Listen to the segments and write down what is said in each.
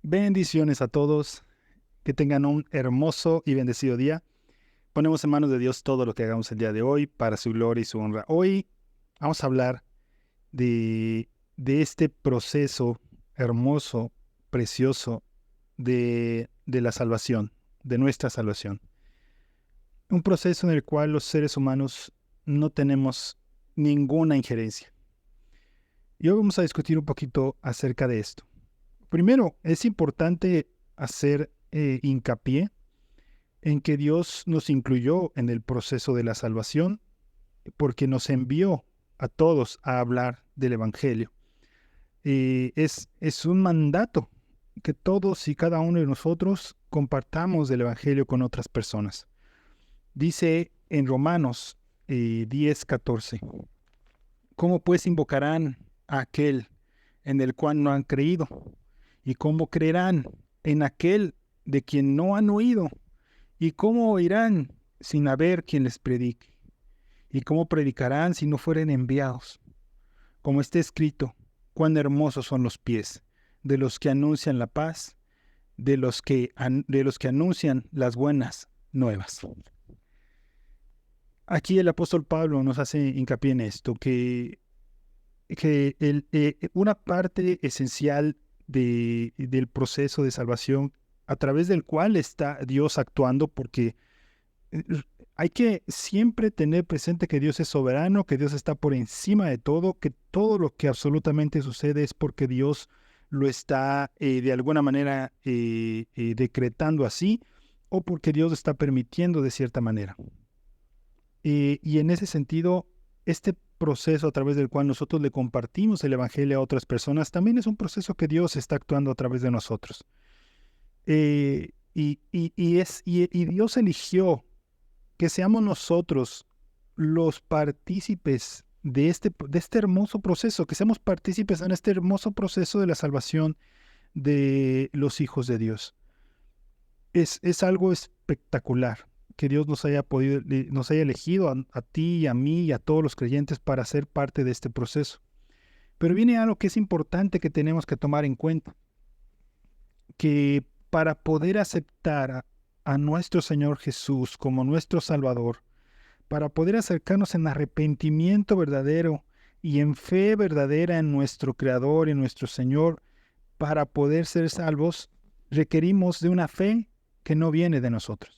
Bendiciones a todos, que tengan un hermoso y bendecido día. Ponemos en manos de Dios todo lo que hagamos el día de hoy para su gloria y su honra. Hoy vamos a hablar de este proceso hermoso, precioso de la salvación, de nuestra salvación. Un proceso en el cual los seres humanos no tenemos ninguna injerencia. Y hoy vamos a discutir un poquito acerca de esto. Primero, es importante hacer hincapié en que Dios nos incluyó en el proceso de la salvación porque nos envió a todos a hablar del Evangelio. Es un mandato que todos y cada uno de nosotros compartamos del Evangelio con otras personas. Dice en Romanos 10:14, ¿cómo pues invocarán a aquel en el cual no han creído? ¿Y cómo creerán en aquel de quien no han oído? ¿Y cómo oirán sin haber quien les predique? ¿Y cómo predicarán si no fueren enviados? Como está escrito, cuán hermosos son los pies de los que anuncian la paz, de los que anuncian las buenas nuevas. Aquí el apóstol Pablo nos hace hincapié en esto, que una parte esencial del proceso de salvación a través del cual está Dios actuando, porque hay que siempre tener presente que Dios es soberano, que Dios está por encima de todo, que todo lo que absolutamente sucede es porque Dios lo está de alguna manera decretando así, o porque Dios lo está permitiendo de cierta manera. Y en ese sentido, este proceso a través del cual nosotros le compartimos el Evangelio a otras personas, también es un proceso que Dios está actuando a través de nosotros. Y Dios eligió que seamos nosotros los partícipes de este hermoso proceso, que seamos partícipes en este hermoso proceso de la salvación de los hijos de Dios. Es algo espectacular que Dios nos haya elegido a ti y a mí y a todos los creyentes para ser parte de este proceso. Pero viene algo que es importante que tenemos que tomar en cuenta, que para poder aceptar a nuestro Señor Jesús como nuestro Salvador, para poder acercarnos en arrepentimiento verdadero y en fe verdadera en nuestro Creador y nuestro Señor, para poder ser salvos, requerimos de una fe que no viene de nosotros.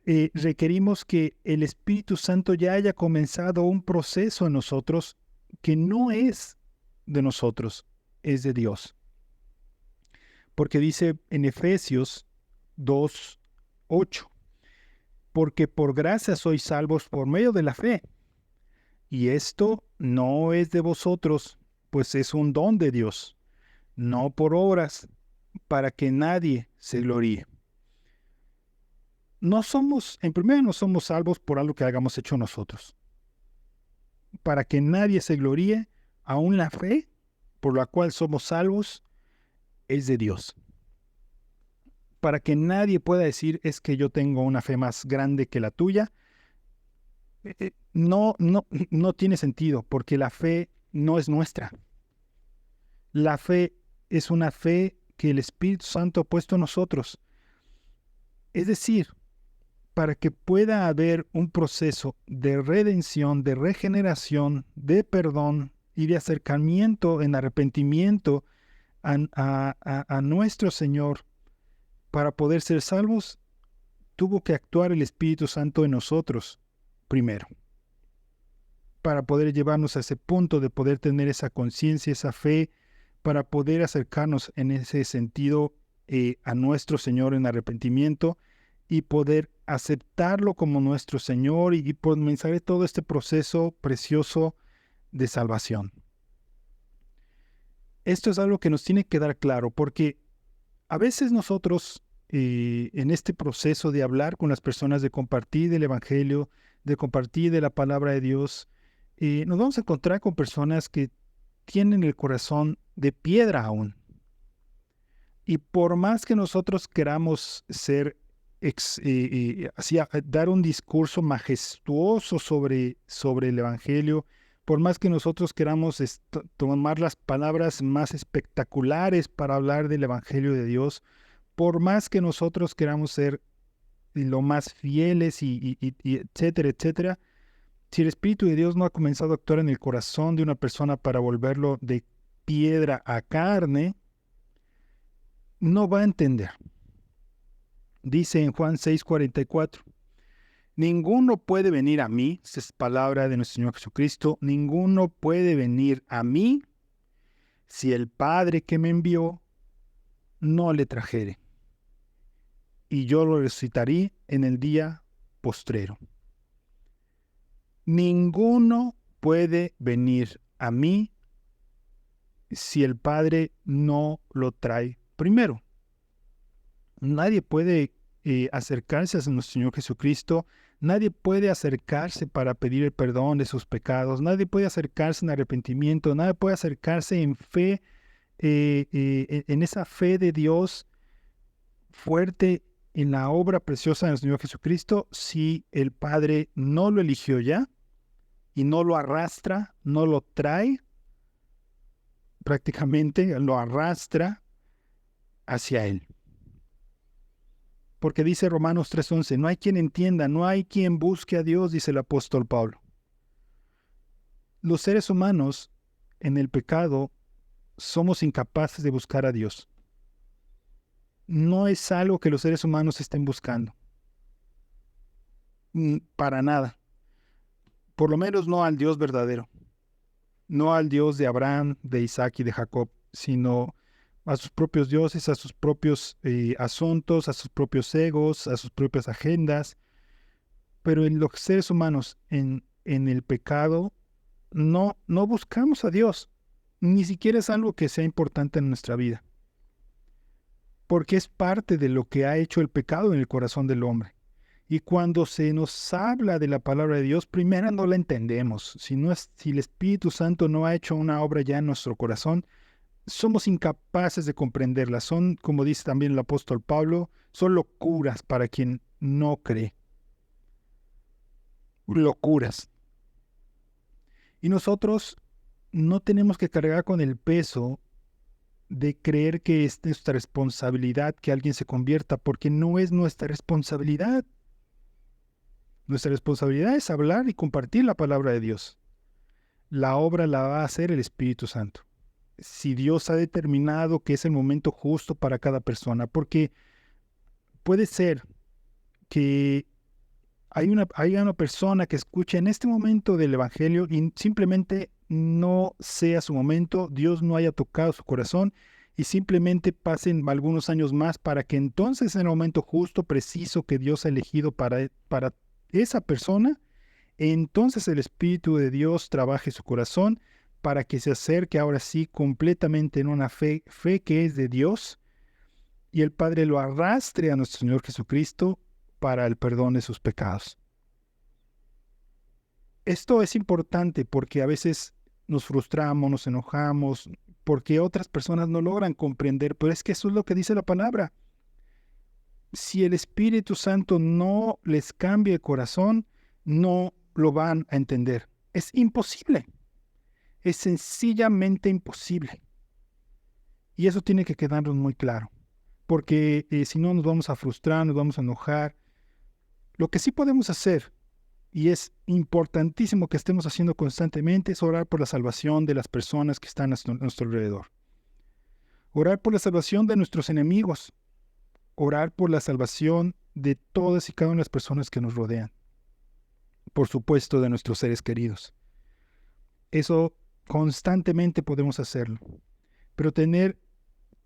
Requerimos que el Espíritu Santo ya haya comenzado un proceso en nosotros que no es de nosotros, es de Dios. Porque dice en Efesios 2:8, porque por gracia sois salvos por medio de la fe, y esto no es de vosotros, pues es un don de Dios, no por obras, para que nadie se gloríe. En primer lugar, no somos salvos por algo que hayamos hecho nosotros. Para que nadie se gloríe, aún la fe por la cual somos salvos es de Dios. Para que nadie pueda decir es que yo tengo una fe más grande que la tuya, no tiene sentido, porque la fe no es nuestra. La fe es una fe que el Espíritu Santo ha puesto en nosotros. Es decir, para que pueda haber un proceso de redención, de regeneración, de perdón y de acercamiento en arrepentimiento a nuestro Señor, para poder ser salvos, tuvo que actuar el Espíritu Santo en nosotros primero, para poder llevarnos a ese punto de poder tener esa conciencia, esa fe, para poder acercarnos en ese sentido a nuestro Señor en arrepentimiento y poder aceptarlo como nuestro Señor y comenzar todo este proceso precioso de salvación. Esto es algo que nos tiene que dar claro, porque a veces nosotros en este proceso de hablar con las personas, de compartir del Evangelio, de compartir de la palabra de Dios, nos vamos a encontrar con personas que tienen el corazón de piedra aún. Y por más que nosotros queramos dar un discurso majestuoso sobre el Evangelio, Por más que nosotros queramos tomar las palabras más espectaculares para hablar del Evangelio de Dios, por más que nosotros queramos ser lo más fieles y etcétera, etcétera, si el Espíritu de Dios no ha comenzado a actuar en el corazón de una persona para volverlo de piedra a carne, no va a entender. Dice en Juan 6:44, ninguno puede venir a mí, esta es palabra de nuestro Señor Jesucristo, ninguno puede venir a mí si el Padre que me envió no le trajere, y yo lo resucitaré en el día postrero. Ninguno puede venir a mí si el Padre no lo trae primero. Nadie puede acercarse a nuestro Señor Jesucristo, nadie puede acercarse para pedir el perdón de sus pecados, nadie puede acercarse en arrepentimiento, nadie puede acercarse en fe, en esa fe de Dios fuerte en la obra preciosa del Señor Jesucristo, si el Padre no lo eligió ya y no lo arrastra, no lo trae, prácticamente lo arrastra hacia Él. Porque dice Romanos 3:11, no hay quien entienda, no hay quien busque a Dios, dice el apóstol Pablo. Los seres humanos en el pecado somos incapaces de buscar a Dios. No es algo que los seres humanos estén buscando. Para nada. Por lo menos no al Dios verdadero. No al Dios de Abraham, de Isaac y de Jacob, sino a sus propios dioses, a sus propios asuntos, a sus propios egos, a sus propias agendas. Pero en los seres humanos, en el pecado, no buscamos a Dios. Ni siquiera es algo que sea importante en nuestra vida. Porque es parte de lo que ha hecho el pecado en el corazón del hombre. Y cuando se nos habla de la palabra de Dios, primero no la entendemos. Si el Espíritu Santo no ha hecho una obra ya en nuestro corazón, somos incapaces de comprenderla. Son, como dice también el apóstol Pablo, son locuras para quien no cree. Locuras. Y nosotros no tenemos que cargar con el peso de creer que es nuestra responsabilidad que alguien se convierta, porque no es nuestra responsabilidad. Nuestra responsabilidad es hablar y compartir la palabra de Dios. La obra la va a hacer el Espíritu Santo. Si Dios ha determinado que es el momento justo para cada persona, porque puede ser que haya una persona que escuche en este momento del Evangelio y simplemente no sea su momento, Dios no haya tocado su corazón y simplemente pasen algunos años más para que entonces en el momento justo, preciso que Dios ha elegido para esa persona, entonces el Espíritu de Dios trabaje su corazón para que se acerque ahora sí completamente en una fe que es de Dios, y el Padre lo arrastre a nuestro Señor Jesucristo para el perdón de sus pecados. Esto es importante porque a veces nos frustramos, nos enojamos, porque otras personas no logran comprender, pero es que eso es lo que dice la palabra. Si el Espíritu Santo no les cambia el corazón, no lo van a entender. Es imposible. Es sencillamente imposible. Y eso tiene que quedarnos muy claro. Porque si no nos vamos a frustrar, nos vamos a enojar. Lo que sí podemos hacer, y es importantísimo que estemos haciendo constantemente, es orar por la salvación de las personas que están a nuestro alrededor. Orar por la salvación de nuestros enemigos. Orar por la salvación de todas y cada una de las personas que nos rodean. Por supuesto, de nuestros seres queridos. Eso constantemente podemos hacerlo. Pero tener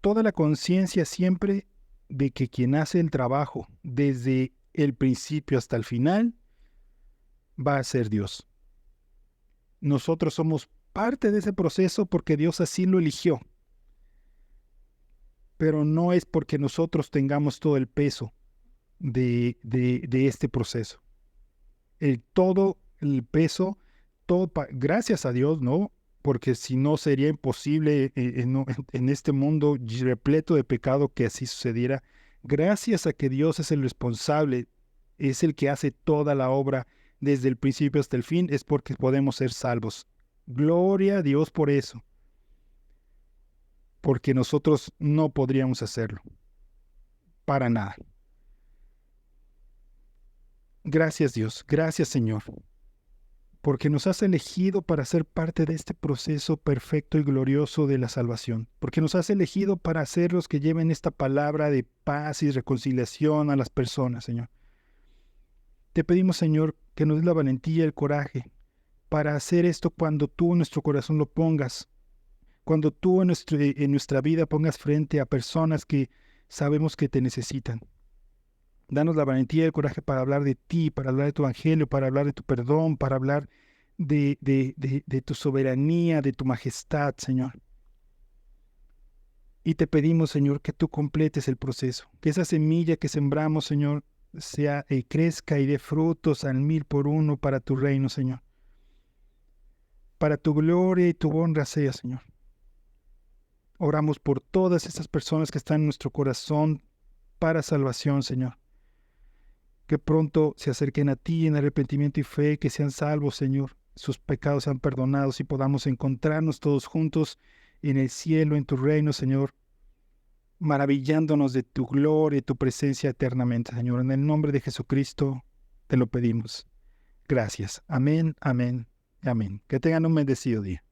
toda la conciencia siempre de que quien hace el trabajo desde el principio hasta el final va a ser Dios. Nosotros somos parte de ese proceso porque Dios así lo eligió. Pero no es porque nosotros tengamos todo el peso de este proceso. Todo el peso, gracias a Dios, ¿no? Porque si no sería imposible en este mundo repleto de pecado que así sucediera. Gracias a que Dios es el responsable, es el que hace toda la obra desde el principio hasta el fin, es porque podemos ser salvos Gloria a Dios por eso, porque nosotros no podríamos hacerlo, para nada. Gracias Dios, gracias Señor, porque nos has elegido para ser parte de este proceso perfecto y glorioso de la salvación, porque nos has elegido para ser los que lleven esta palabra de paz y reconciliación a las personas, Señor. Te pedimos, Señor, que nos des la valentía y el coraje para hacer esto cuando tú en nuestro corazón lo pongas, cuando tú en nuestra vida pongas frente a personas que sabemos que te necesitan. Danos la valentía y el coraje para hablar de ti, para hablar de tu evangelio, para hablar de tu perdón, para hablar de tu soberanía, de tu majestad, Señor. Y te pedimos, Señor, que tú completes el proceso, que esa semilla que sembramos, Señor, crezca y dé frutos al 1,000 por 1 para tu reino, Señor. Para tu gloria y tu honra sea, Señor. Oramos por todas esas personas que están en nuestro corazón para salvación, Señor. Que pronto se acerquen a ti en arrepentimiento y fe, que sean salvos, Señor. Sus pecados sean perdonados y podamos encontrarnos todos juntos en el cielo, en tu reino, Señor, maravillándonos de tu gloria y tu presencia eternamente, Señor. En el nombre de Jesucristo te lo pedimos. Gracias. Amén, amén, amén. Que tengan un bendecido día.